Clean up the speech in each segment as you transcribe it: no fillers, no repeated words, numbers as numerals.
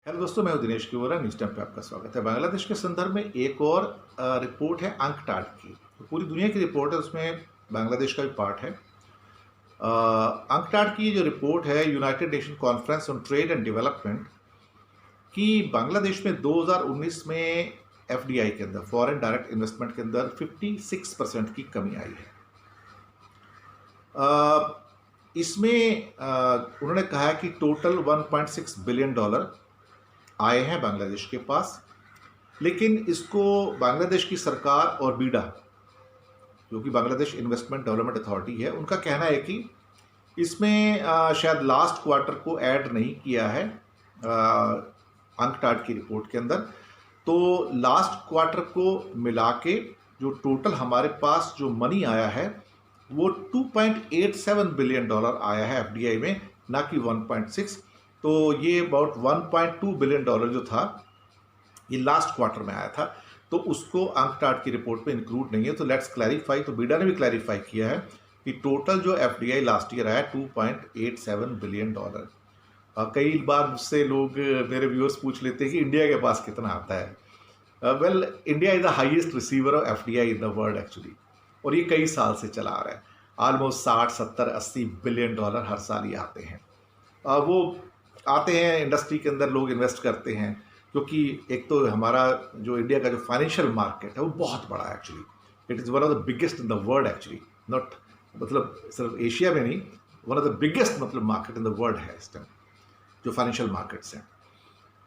Hello दोस्तों, मैं हूं दिनेश किवरा। न्यूज़ टाइम पे आपका स्वागत है। बांग्लादेश के संदर्भ में एक और रिपोर्ट है अंकटाड की। तो पूरी दुनिया की रिपोर्ट है, उसमें बांग्लादेश का भी पार्ट है। अंकटाड की जो रिपोर्ट है, United nation conference on trade and development की, बांग्लादेश में 2019 में एफडीआई के अंदर, फॉरेन डायरेक्ट इन्वेस्टमेंट के अंदर 56% की कमी आई है। इसमें उन्होंने कहा कि टोटल $1.6 बिलियन आए हैं बांग्लादेश के पास, लेकिन इसको बांग्लादेश की सरकार और बीडा, जो कि बांग्लादेश इन्वेस्टमेंट डेवलपमेंट अथॉरिटी है, उनका कहना है कि इसमें शायद लास्ट क्वार्टर को ऐड नहीं किया है अंकटाड की रिपोर्ट के अंदर। तो लास्ट क्वार्टर को मिला के जो टोटल हमारे पास जो मनी आया है वो $2.87 बिलियन आया है एफडीआई में, ना कि 1.6। तो ये अबाउट $1.2 बिलियन जो था, ये लास्ट क्वार्टर में आया था, तो उसको अंकटाड की रिपोर्ट में इंक्लूड नहीं है। तो लेट्स क्लैरिफाई। तो बीडा ने भी क्लैरिफाई किया है कि टोटल जो एफडीआई लास्ट ईयर आया $2.87 बिलियन। कई बार मुझसे लोग, मेरे व्यूअर्स पूछ लेते हैं कि इंडिया के पास कितना आता है। Well, India is the highest receiver of FDI in the world actually, और ये कई साल से चला आ रहा है। ऑलमोस्ट 60, 70, $80 बिलियन हर साल ये आते हैं। वो आते हैं, इंडस्ट्री के अंदर लोग इन्वेस्ट करते हैं, क्योंकि एक तो हमारा जो इंडिया का जो फाइनेंशियल मार्केट है वो बहुत बड़ा है actually. It is one of the biggest in the world actually, not मतलब सिर्फ एशिया में नहीं, वन ऑफ द बिगेस्ट मतलब मार्केट इन द वर्ल्ड है इस टाइम जो फाइनेंशियल मार्केट्स हैं।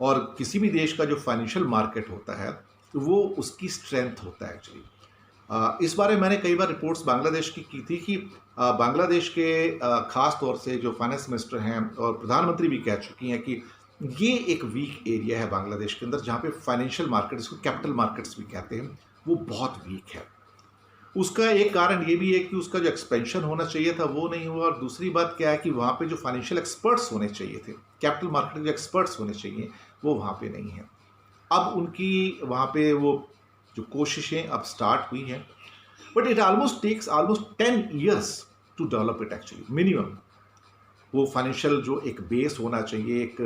और किसी भी देश का जो फाइनेंशियल मार्केट होता है तो वो उसकी स्ट्रेंथ होता है एक्चुअली। इस बारे मैंने कई बार रिपोर्ट्स बांग्लादेश की थी कि बांग्लादेश के ख़ास तौर से जो फाइनेंस मिनिस्टर हैं और प्रधानमंत्री भी कह चुकी हैं कि ये एक वीक एरिया है बांग्लादेश के अंदर, जहाँ पे फाइनेंशियल मार्केट, इसको कैपिटल मार्केट्स भी कहते हैं, वो बहुत वीक है। उसका एक कारण ये भी है कि उसका जो एक्सपेंशन होना चाहिए था वो नहीं हुआ, और दूसरी बात क्या है कि वहाँ पे जो फाइनेंशियल एक्सपर्ट्स होने चाहिए थे, कैपिटल मार्केट के जो एक्सपर्ट्स होने चाहिए, वो वहाँ पे नहीं है। अब उनकी वहाँ पे वो जो कोशिशें अब स्टार्ट हुई हैं, but it almost takes almost 10 years to develop it actually, minimum. वो फाइनेंशियल जो एक बेस होना चाहिए, एक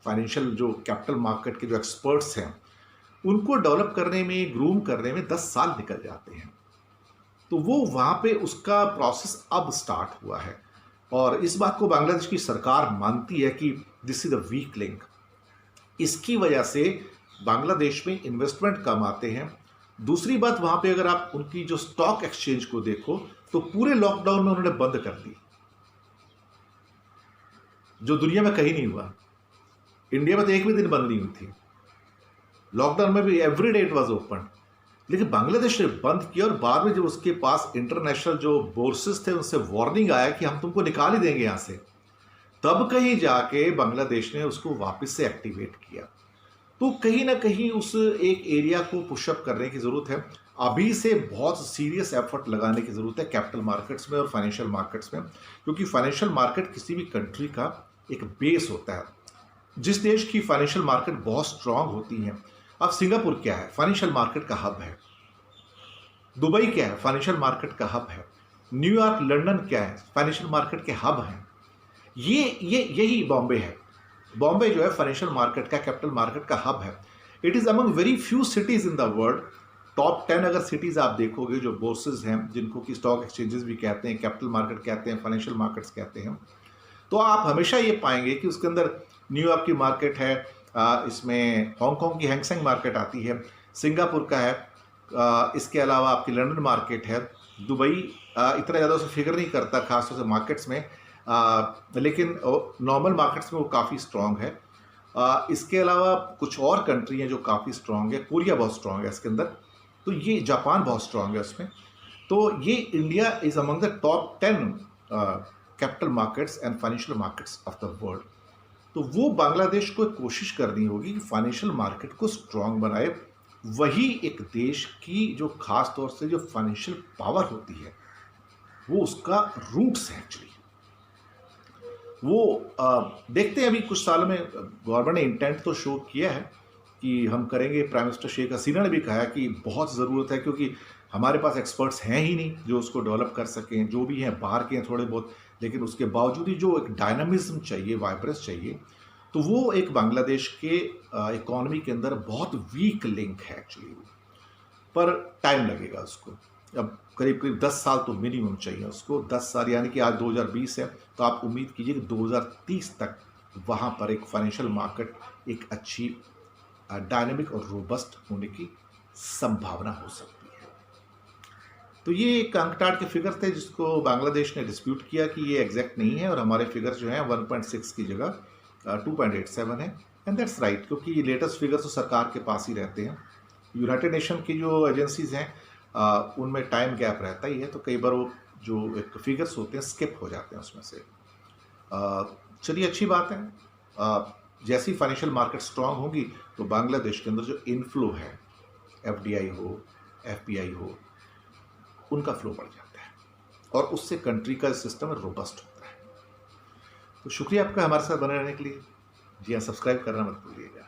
फाइनेंशियल जो कैपिटल मार्केट के जो एक्सपर्ट्स हैं, उनको डेवलप करने में, ग्रूम करने में 10 साल निकल जाते हैं। तो वो वहाँ पे उसका प्रोसेस अब स्टार्ट हुआ है, और इस बात को बांग्लादेश की सरकार मानती है कि this is the weak link. इसकी वजह से बांग्लादेश में इन्वेस्टमेंट कम आते हैं। दूसरी बात, वहाँ पे अगर आप उनकी जो स्टॉक एक्सचेंज को देखो तो पूरे लॉकडाउन में उन्होंने बंद कर दी, जो दुनिया में कहीं नहीं हुआ। इंडिया में तो एक भी दिन बंद नहीं हुई थी, लॉकडाउन में भी every day it was open. लेकिन बांग्लादेश ने बंद किया, और बाद में जब उसके पास इंटरनेशनल जो बोर्सेस थे उनसे वार्निंग आया कि हम तुमको निकाल ही देंगे यहाँ से, तब कहीं जाके बांग्लादेश ने उसको वापस से एक्टिवेट किया। तो कहीं ना कहीं उस एक एरिया को पुशअप करने की ज़रूरत है। अभी से बहुत सीरियस एफर्ट लगाने की ज़रूरत है कैपिटल मार्केट्स में और फाइनेंशियल मार्केट्स में, क्योंकि फाइनेंशियल मार्केट किसी भी कंट्री का एक बेस होता है। जिस देश की फाइनेंशियल मार्केट बहुत स्ट्रांग होती है, अब सिंगापुर क्या है, फाइनेंशियल मार्केट का हब है। दुबई क्या है, फाइनेंशियल मार्केट का हब है। न्यूयॉर्क, लंदन क्या है, फाइनेंशियल मार्केट के हब हैं। यही बॉम्बे है। बॉम्बे जो है फाइनेंशियल मार्केट का, कैपिटल मार्केट का हब है। It is among very few cities in the world. Top 10 अगर सिटीज़ आप देखोगे जो बोर्सेज हैं, जिनको कि स्टॉक एक्सचेंजेस भी कहते हैं, कैपिटल मार्केट कहते हैं, फाइनेंशियल मार्केट्स कहते हैं, तो आप हमेशा ये पाएंगे कि उसके अंदर न्यूयॉर्क की मार्केट है, इसमें हांगकांग की हैंगसेंग मार्केट आती है, सिंगापुर का है, इसके अलावा आपकी लंदन मार्केट है, दुबई इतना ज़्यादा उसे फिगर नहीं करता खासतौर से मार्केट्स में, लेकिन नॉर्मल मार्केट्स में वो काफ़ी स्ट्रॉन्ग है। इसके अलावा कुछ और कंट्री हैं जो काफ़ी स्ट्रॉन्ग है, कोरिया बहुत स्ट्रॉन्ग है इसके अंदर, तो ये जापान बहुत स्ट्रॉन्ग है उसमें। तो ये India is among the top 10 capital markets and financial markets of the world. तो वो बांग्लादेश को कोशिश करनी होगी कि फाइनेंशियल मार्केट को स्ट्रॉन्ग बनाए। वही एक देश की जो खास तौर से जो फाइनेंशियल पावर होती है, वो उसका रूट्स है एक्चुअली। वो देखते हैं, अभी कुछ सालों में गवर्नमेंट ने इंटेंट तो शो किया है कि हम करेंगे। प्राइम मिनिस्टर शेख हसीना ने भी कहा कि बहुत ज़रूरत है, क्योंकि हमारे पास एक्सपर्ट्स हैं ही नहीं जो उसको डेवलप कर सकें। जो भी हैं बाहर के हैं थोड़े बहुत, लेकिन उसके बावजूद ही जो एक डायनामिज्म चाहिए, वाइब्रेंस चाहिए, तो वो एक बांग्लादेश के इकोनॉमी के अंदर बहुत वीक लिंक है एक्चुअली, पर टाइम लगेगा उसको। अब करीब करीब 10 साल तो मिनिमम चाहिए उसको। 10 साल यानी कि आज 2020 है, तो आप उम्मीद कीजिए कि 2030 तक वहाँ पर एक फाइनेंशियल मार्केट एक अच्छी डायनेमिक और रोबस्ट होने की संभावना हो सकती है। तो ये एक अंकटाड के फिगर थे जिसको बांग्लादेश ने डिस्प्यूट किया कि ये एग्जैक्ट नहीं है और हमारे फिगर जो है 1.6 की जगह 2.87 है। एंड दैट्स राइट, क्योंकि ये लेटेस्ट फिगर तो सरकार के पास ही रहते हैं। यूनाइटेड नेशन की जो एजेंसीज हैं उनमें टाइम गैप रहता ही है, तो कई बार वो जो एक फिगर्स होते हैं स्किप हो जाते हैं उसमें से। चलिए अच्छी बात है। जैसी फाइनेंशियल मार्केट स्ट्रांग होगी तो बांग्लादेश के अंदर जो इनफ्लो है, एफडीआई हो, एफपीआई हो, उनका फ्लो बढ़ जाता है और उससे कंट्री का सिस्टम रोबस्ट होता है। तो शुक्रिया आपका हमारे साथ बने रहने के लिए। जी हाँ, सब्सक्राइब करना मत भूलिएगा।